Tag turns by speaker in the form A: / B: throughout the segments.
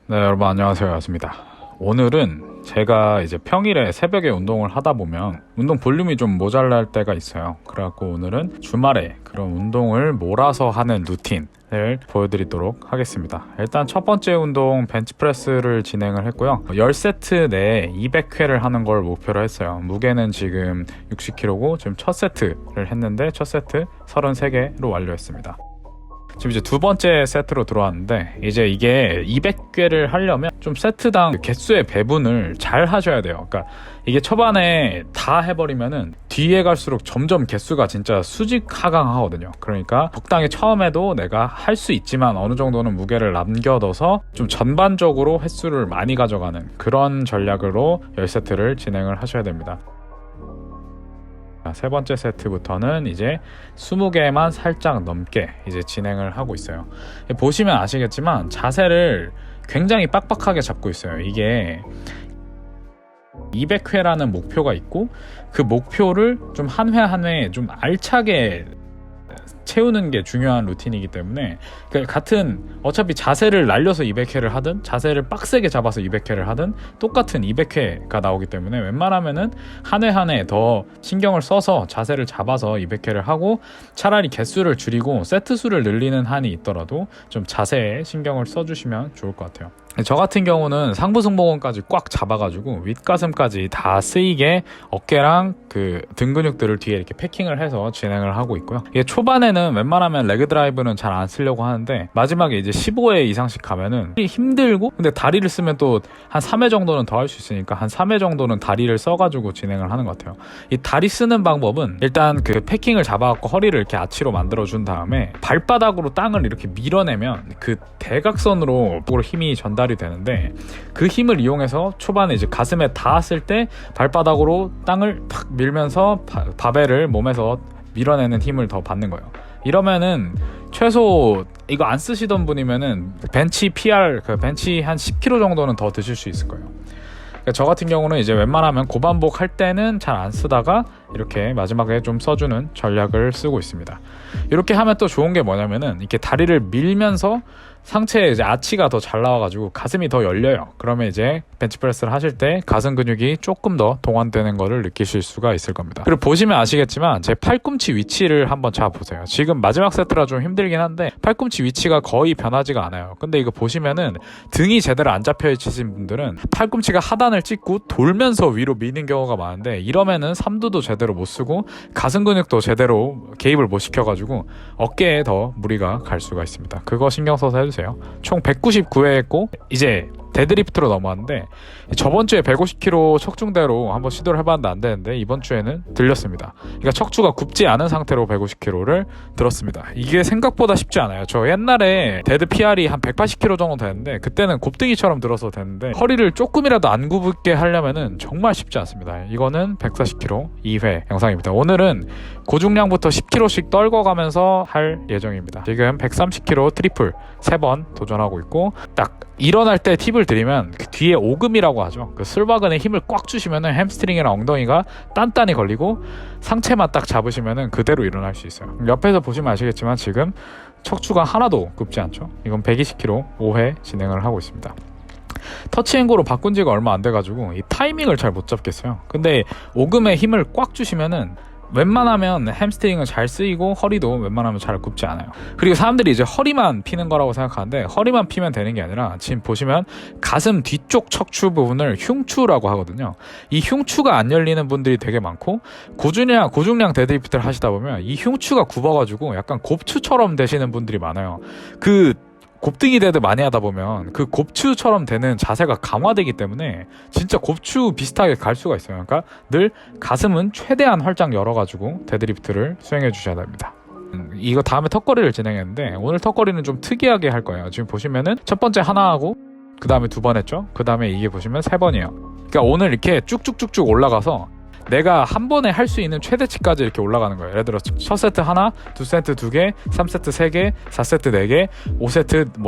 A: 네, 여러분 안녕하세요. 야스입니다. 오늘은 제가 이제 평일에 새벽에 운동을 하다 보면 운동 볼륨이 좀 모자랄 때가 있어요. 그래갖고 오늘은 주말에 그런 운동을 몰아서 하는 루틴을 보여드리도록 하겠습니다. 일단 첫 번째 운동 벤치프레스를 진행을 했고요. 10세트 내에 200회를 하는 걸 목표로 했어요. 무게는 지금 60kg고 지금 첫 세트를 했는데 첫 세트 33개로 완료했습니다. 지금 이제 두 번째 세트로 들어왔는데, 이제 이게 200개를 하려면 좀 세트당 개수의 배분을 잘 하셔야 돼요. 그러니까 이게 초반에 다 해버리면은 뒤에 갈수록 점점 개수가 진짜 수직하강하거든요. 그러니까 적당히 처음에도 내가 할 수 있지만 어느 정도는 무게를 남겨둬서 좀 전반적으로 횟수를 많이 가져가는 그런 전략으로 10세트를 진행을 하셔야 됩니다. 세 번째 세트부터는 이제 20개만 살짝 넘게 이제 진행을 하고 있어요. 보시면 아시겠지만 자세를 굉장히 빡빡하게 잡고 있어요. 이게 200회라는 목표가 있고 그 목표를 좀 한 회 한 회 좀 알차게 채우는 게 중요한 루틴이기 때문에 같은 어차피 자세를 날려서 200회를 하든 자세를 빡세게 잡아서 200회를 하든 똑같은 200회가 나오기 때문에 웬만하면은 한 회 한 회 더 신경을 써서 자세를 잡아서 200회를 하고, 차라리 개수를 줄이고 세트 수를 늘리는 한이 있더라도 좀 자세에 신경을 써주시면 좋을 것 같아요. 저 같은 경우는 상부 승모근까지 꽉 잡아가지고 윗가슴까지 다 쓰이게 어깨랑 그 등 근육들을 뒤에 이렇게 패킹을 해서 진행을 하고 있고요. 이게 초반에는 웬만하면 레그 드라이브는 잘 안 쓰려고 하는데 마지막에 이제 15회 이상씩 가면은 힘들고, 근데 다리를 쓰면 또 한 3회 정도는 더 할 수 있으니까 한 3회 정도는 다리를 써가지고 진행을 하는 것 같아요. 이 다리 쓰는 방법은 일단 그 패킹을 잡아갖고 허리를 이렇게 아치로 만들어준 다음에 발바닥으로 땅을 이렇게 밀어내면 그 대각선으로 힘이 전달이 되는데, 그 힘을 이용해서 초반에 이제 가슴에 닿았을 때 발바닥으로 땅을 팍 밀면서 바벨을 몸에서 밀어내는 힘을 더 받는 거예요. 이러면은 최소 이거 안 쓰시던 분이면은 벤치 PR 벤치 한 10kg 정도는 더 드실 수 있을 거예요. 그러니까 저 같은 경우는 이제 웬만하면 고반복 할 때는 잘 안 쓰다가 이렇게 마지막에 좀 써주는 전략을 쓰고 있습니다. 이렇게 하면 또 좋은 게 뭐냐면은 이렇게 다리를 밀면서 상체에 이제 아치가 더 잘 나와가지고 가슴이 더 열려요. 그러면 이제 벤치프레스를 하실 때 가슴 근육이 조금 더 동원되는 거를 느끼실 수가 있을 겁니다. 그리고 보시면 아시겠지만 제 팔꿈치 위치를 한번 잡아보세요. 지금 마지막 세트라 좀 힘들긴 한데 팔꿈치 위치가 거의 변하지가 않아요. 근데 이거 보시면은 등이 제대로 안 잡혀 있으신 분들은 팔꿈치가 하단을 찍고 돌면서 위로 미는 경우가 많은데, 이러면은 삼두도 제대로 못 쓰고 가슴 근육도 제대로 개입을 못 시켜가지고 어깨에 더 무리가 갈 수가 있습니다. 그거 신경 써서 해주세요. 총 199회 했고 이제 데드리프트로 넘어왔는데, 저번 주에 150kg 척중대로 한번 시도를 해봤는데 안 되는데 이번 주에는 들렸습니다. 그러니까 척추가 굽지 않은 상태로 150kg를 들었습니다. 이게 생각보다 쉽지 않아요. 저 옛날에 데드 PR이 한 180kg 정도 되는데 그때는 곱등이처럼 들어서 되는데, 허리를 조금이라도 안 굽게 하려면은 정말 쉽지 않습니다. 이거는 140kg 2회 영상입니다. 오늘은 고중량부터 10kg씩 떨궈가면서 할 예정입니다. 지금 130kg 트리플 3번 도전하고 있고, 딱 일어날 때 팁을 드리면 그 뒤에 오금이라고 하죠. 그 슬바근에 힘을 꽉 주시면은 햄스트링이랑 엉덩이가 단단히 걸리고 상체만 딱 잡으시면은 그대로 일어날 수 있어요. 옆에서 보시면 아시겠지만 지금 척추가 하나도 굽지 않죠. 이건 120kg 5회 진행을 하고 있습니다. 터치앤고로 바꾼 지가 얼마 안 돼가지고 이 타이밍을 잘 못 잡겠어요. 근데 오금에 힘을 꽉 주시면은 웬만하면 햄스트링은 잘 쓰이고 허리도 웬만하면 잘 굽지 않아요. 그리고 사람들이 이제 허리만 피는 거라고 생각하는데, 허리만 피면 되는 게 아니라 지금 보시면 가슴 뒤쪽 척추 부분을 흉추라고 하거든요. 이 흉추가 안 열리는 분들이 되게 많고, 고중량 데드리프트를 하시다 보면 이 흉추가 굽어가지고 약간 곱추처럼 되시는 분들이 많아요. 그 곱등이 데드 많이 하다 보면 그 곱추처럼 되는 자세가 강화되기 때문에 진짜 곱추 비슷하게 갈 수가 있어요. 그러니까 늘 가슴은 최대한 활짝 열어가지고 데드리프트를 수행해 주셔야 됩니다. 이거 다음에 턱걸이를 진행했는데 오늘 턱걸이는 좀 특이하게 할 거예요. 지금 보시면은 첫 번째 하나 하고 그 다음에 2번 했죠. 그 다음에 이게 보시면 3번이에요. 그러니까 오늘 이렇게 쭉쭉쭉쭉 올라가서 내가 한 번에 할 수 있는 최대치까지 이렇게 올라가는 거예요. 예를 들어 첫 세트 하나, 두 세트 2개, 3세트 3개, 4세트 4개, 5세트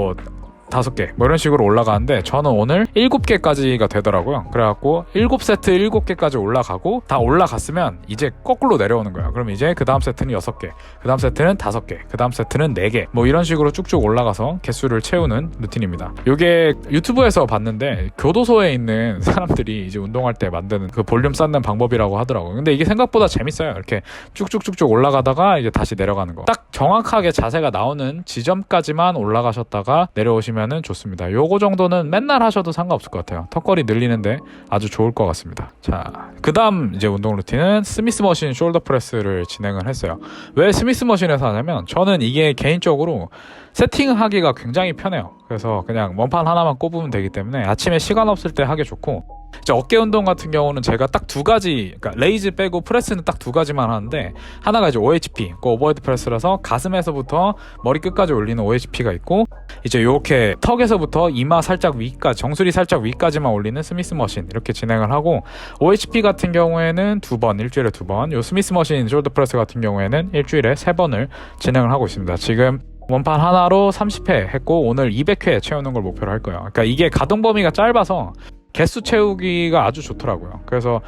A: 5개 뭐 이런 식으로 올라가는데 저는 오늘 7개까지가 되더라고요. 그래갖고 7세트 7개까지 올라가고 다 올라갔으면 이제 거꾸로 내려오는 거예요. 그럼 이제 그 다음 세트는 6개, 그 다음 세트는 5개, 그 다음 세트는 4개 뭐 이런 식으로 쭉쭉 올라가서 개수를 채우는 루틴입니다. 이게 유튜브에서 봤는데 교도소에 있는 사람들이 이제 운동할 때 만드는 그 볼륨 쌓는 방법이라고 하더라고요. 근데 이게 생각보다 재밌어요. 이렇게 쭉쭉쭉쭉 올라가다가 이제 다시 내려가는 거. 딱 정확하게 자세가 나오는 지점까지만 올라가셨다가 내려오시면은 좋습니다. 요거 정도는 맨날 하셔도 상관없을 것 같아요. 턱걸이 늘리는데 아주 좋을 것 같습니다. 자, 그 다음 이제 운동 루틴은 스미스 머신 숄더 프레스를 진행을 했어요. 왜 스미스 머신에서 하냐면 저는 이게 개인적으로 세팅하기가 굉장히 편해요. 그래서 그냥 원판 하나만 꼽으면 되기 때문에 아침에 시간 없을 때 하기 좋고, 이제 어깨 운동 같은 경우는 제가 딱 2가지, 그러니까 레이즈 빼고 프레스는 딱 2가지만 하는데, 하나가 이제 OHP, 그 오버헤드 프레스라서 가슴에서부터 머리 끝까지 올리는 OHP가 있고, 이제 이렇게 턱에서부터 이마 살짝 위까지, 정수리 살짝 위까지만 올리는 스미스 머신 이렇게 진행을 하고, OHP 같은 경우에는 2번, 일주일에 2번, 요 스미스 머신 숄더 프레스 같은 경우에는 일주일에 3번을 진행을 하고 있습니다. 지금 원판 하나로 30회 했고 오늘 200회 채우는 걸 목표로 할 거예요. 그러니까 이게 가동 범위가 짧아서 개수 채우기가 아주 좋더라고요. 그래서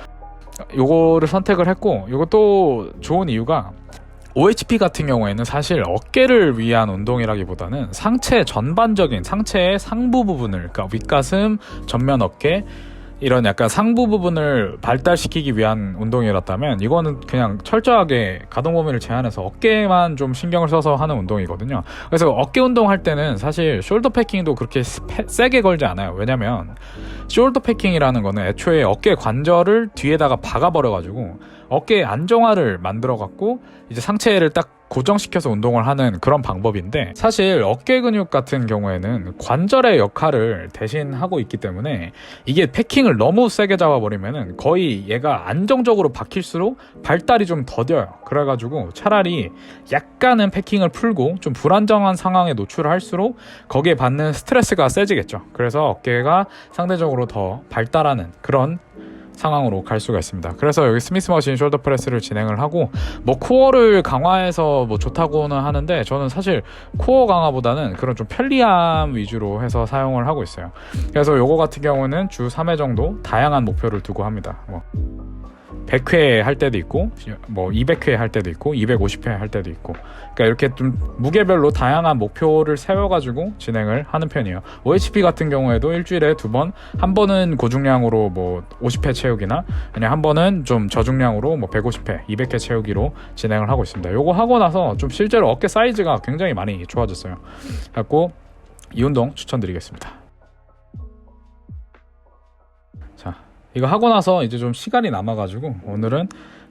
A: 요거를 선택을 했고, 요거 또 좋은 이유가 OHP 같은 경우에는 사실 어깨를 위한 운동이라기보다는 상체 전반적인 상체의 상부 부분을, 그러니까 윗가슴, 전면 어깨 이런 약간 상부 부분을 발달시키기 위한 운동이었다면 이거는 그냥 철저하게 가동 범위를 제한해서 어깨만 좀 신경을 써서 하는 운동이거든요. 그래서 어깨 운동할 때는 사실 숄더 패킹도 그렇게 세게 걸지 않아요. 왜냐면 숄더 패킹이라는 거는 애초에 어깨 관절을 뒤에다가 박아버려가지고 어깨의 안정화를 만들어갖고 이제 상체를 딱 고정시켜서 운동을 하는 그런 방법인데, 사실 어깨 근육 같은 경우에는 관절의 역할을 대신 하고 있기 때문에 이게 패킹을 너무 세게 잡아버리면은 거의 얘가 안정적으로 박힐수록 발달이 좀 더뎌요. 그래가지고 차라리 약간은 패킹을 풀고 좀 불안정한 상황에 노출할수록 거기에 받는 스트레스가 세지겠죠. 그래서 어깨가 상대적으로 더 발달하는 그런 상황으로 갈 수가 있습니다. 그래서 여기 스미스 머신 숄더 프레스를 진행을 하고, 뭐 코어를 강화해서 뭐 좋다고는 하는데 저는 사실 코어 강화보다는 그런 좀 편리함 위주로 해서 사용을 하고 있어요. 그래서 요거 같은 경우는 주 3회 정도 다양한 목표를 두고 합니다. 뭐 100회 할 때도 있고, 뭐 200회 할 때도 있고, 250회 할 때도 있고, 그러니까 이렇게 좀 무게별로 다양한 목표를 세워가지고 진행을 하는 편이에요. OHP 같은 경우에도 일주일에 2번, 한 번은 고중량으로 뭐 50회 채우기나, 아니면 한 번은 좀 저중량으로 뭐 150회, 200회 채우기로 진행을 하고 있습니다. 요거 하고 나서 좀 실제로 어깨 사이즈가 굉장히 많이 좋아졌어요. 그래서 이 운동 추천드리겠습니다. 이거 하고 나서 이제 좀 시간이 남아가지고 오늘은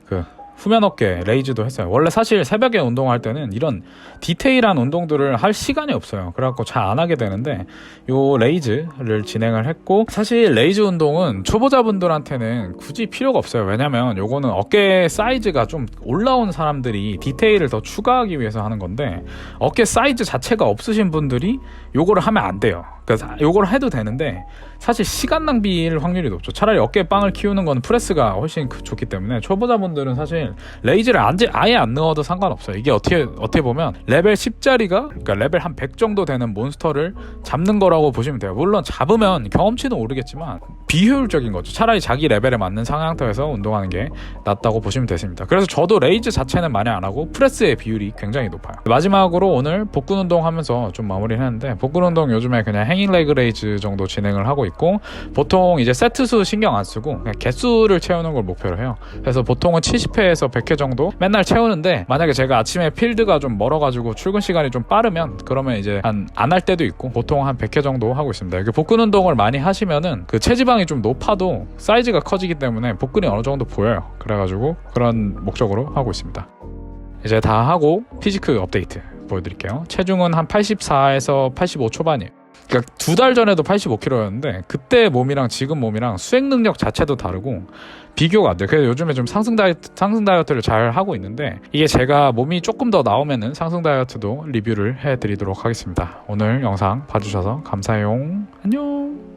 A: 그 후면 어깨 레이즈도 했어요. 원래 사실 새벽에 운동할 때는 이런 디테일한 운동들을 할 시간이 없어요. 그래갖고 잘 안 하게 되는데 요 레이즈를 진행을 했고, 사실 레이즈 운동은 초보자분들한테는 굳이 필요가 없어요. 왜냐면 요거는 어깨 사이즈가 좀 올라온 사람들이 디테일을 더 추가하기 위해서 하는 건데, 어깨 사이즈 자체가 없으신 분들이 요거를 하면 안 돼요. 그래서 요걸 해도 되는데 사실 시간 낭비일 확률이 높죠. 차라리 어깨 빵을 키우는 건 프레스가 훨씬 좋기 때문에 초보자분들은 사실 레이즈를 아예 안 넣어도 상관없어요. 이게 어떻게 보면 레벨 10짜리가, 그러니까 레벨 한 100 정도 되는 몬스터를 잡는 거라고 보시면 돼요. 물론 잡으면 경험치는 오르겠지만 비효율적인 거죠. 차라리 자기 레벨에 맞는 상향터에서 운동하는 게 낫다고 보시면 되십니다. 그래서 저도 레이즈 자체는 많이 안 하고 프레스의 비율이 굉장히 높아요. 마지막으로 오늘 복근 운동 하면서 좀 마무리를 했는데, 복근 운동 요즘에 그냥 행잉 레그 레이즈 정도 진행을 하고 있고, 보통 이제 세트 수 신경 안 쓰고 그냥 개수를 채우는 걸 목표로 해요. 그래서 보통은 70회에서 100회 정도 맨날 채우는데, 만약에 제가 아침에 필드가 좀 멀어가지고 출근 시간이 좀 빠르면 그러면 이제 안 할 때도 있고, 보통 한 100회 정도 하고 있습니다. 이게 복근 운동을 많이 하시면은 그 체지방이 좀 높아도 사이즈가 커지기 때문에 복근이 어느 정도 보여요. 그래가지고 그런 목적으로 하고 있습니다. 이제 다 하고 피지크 업데이트 보여드릴게요. 체중은 한 84에서 85 초반이에요. 그러니까 2달 전에도 85kg였는데 그때 몸이랑 지금 몸이랑 수행 능력 자체도 다르고 비교가 안 돼요. 그래서 요즘에 좀 상승 다이어트를 잘 하고 있는데, 이게 제가 몸이 조금 더 나오면은 상승 다이어트도 리뷰를 해드리도록 하겠습니다. 오늘 영상 봐주셔서 감사해요. 안녕.